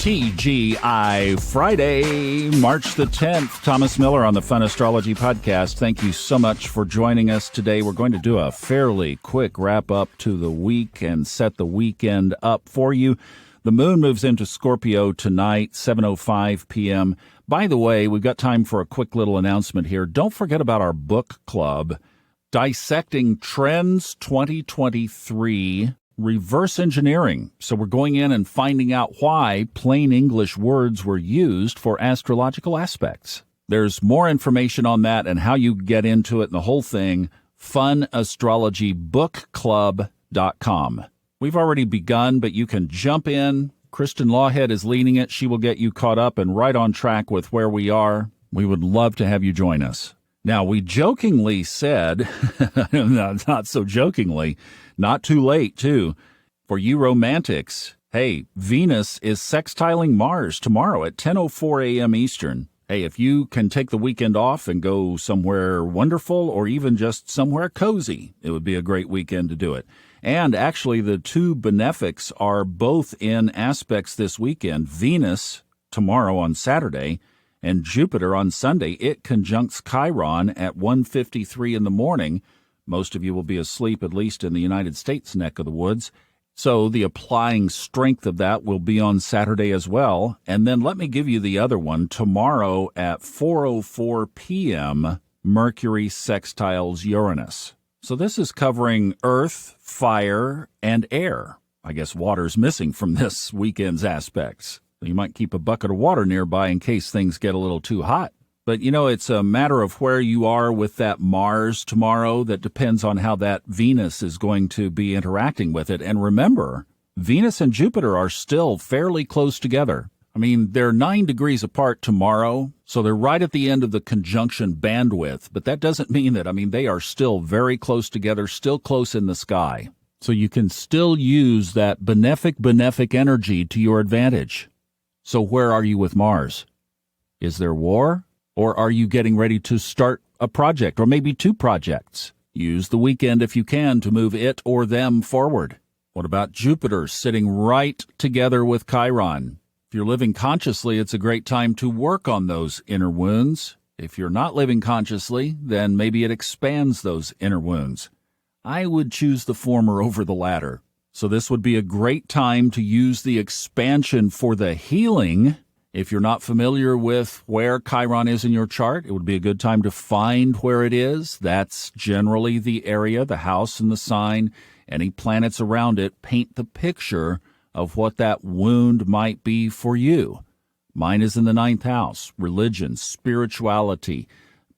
TGI Friday, March the 10th. Thomas Miller on the Fun Astrology Podcast. Thank you so much for joining us today. We're going to do a fairly quick wrap up to the week and set the weekend up for you. The moon moves into Scorpio tonight, 7:05 p.m. By the way, we've got time for a quick little announcement here. Don't forget about our book club, Dissecting Trends 2023. Reverse engineering. So we're going in and finding out why plain English words were used for astrological aspects. There's more information on that and how you get into it and the whole thing, funastrologybookclub.com. We've already begun, but you can jump in. Kristen Lawhead is leading it. She will get you caught up and right on track with where we are. We would love to have you join us. Now, we jokingly said, not so jokingly, not too late, too, for you romantics, hey, Venus is sextiling Mars tomorrow at 10:04 a.m. Eastern. Hey, if you can take the weekend off and go somewhere wonderful or even just somewhere cozy, it would be a great weekend to do it. And actually, the two benefics are both in aspects this weekend. Venus tomorrow on Saturday, and Jupiter on Sunday. It conjuncts Chiron at 1:53 in the morning. Most of you will be asleep, at least in the United States neck of the woods. So the applying strength of that will be on Saturday as well. And then let me give you the other one. Tomorrow at 4:04 p.m., Mercury sextiles Uranus. So this is covering earth, fire, and air. I guess water's missing from this weekend's aspects. You might keep a bucket of water nearby in case things get a little too hot. But, it's a matter of where you are with that Mars tomorrow that depends on how that Venus is going to be interacting with it. And remember, Venus and Jupiter are still fairly close together. I mean, they're 9 degrees apart tomorrow, so they're right at the end of the conjunction bandwidth. But that doesn't mean that, they are still very close together, still close in the sky. So you can still use that benefic energy to your advantage. So where are you with Mars? Is there war? Or are you getting ready to start a project or maybe two projects? Use the weekend if you can to move it or them forward. What about Jupiter sitting right together with Chiron? If you're living consciously, it's a great time to work on those inner wounds. If you're not living consciously, then maybe it expands those inner wounds. I would choose the former over the latter. So this would be a great time to use the expansion for the healing. If you're not familiar with where Chiron is in your chart, it would be a good time to find where it is. That's generally the area, the house and the sign. Any planets around it paint the picture of what that wound might be for you. Mine is in the 9th house, religion, spirituality,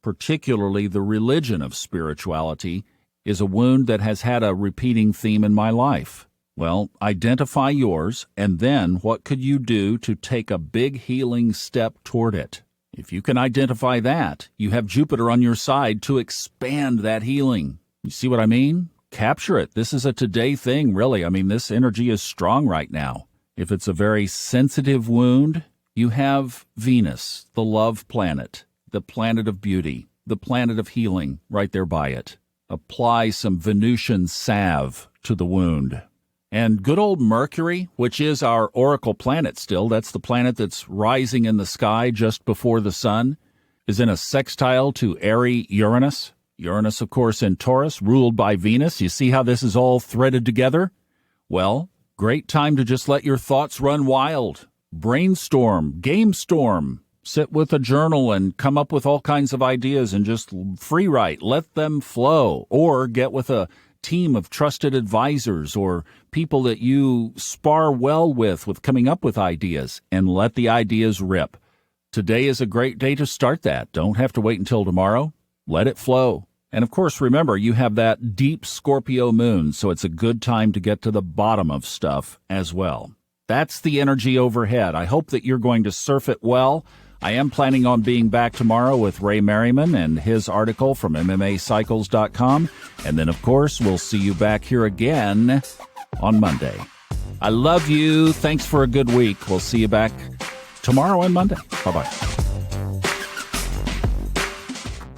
particularly the religion of spirituality, is a wound that has had a repeating theme in my life. Well, identify yours, and then what could you do to take a big healing step toward it? If you can identify that, you have Jupiter on your side to expand that healing. You see what I mean? Capture it. This is a today thing, really. This energy is strong right now. If it's a very sensitive wound, you have Venus, the love planet, the planet of beauty, the planet of healing, right there by it. Apply some Venusian salve to the wound. And good old Mercury, which is our oracle planet still, that's the planet that's rising in the sky just before the sun, is in a sextile to Aries Uranus. Uranus, of course, in Taurus, ruled by Venus. You see how this is all threaded together? Well, great time to just let your thoughts run wild. Brainstorm, game storm. Sit with a journal and come up with all kinds of ideas and just free write. Let them flow. Or get with a team of trusted advisors or people that you spar well with coming up with ideas, and let the ideas rip. Today is a great day to start that. Don't have to wait until tomorrow. Let it flow. And of course, remember, you have that deep Scorpio moon, so it's a good time to get to the bottom of stuff as well. That's the energy overhead. I hope that you're going to surf it well. I am planning on being back tomorrow with Ray Merriman and his article from MMAcycles.com. And then, of course, we'll see you back here again on Monday. I love you. Thanks for a good week. We'll see you back tomorrow and Monday. Bye-bye.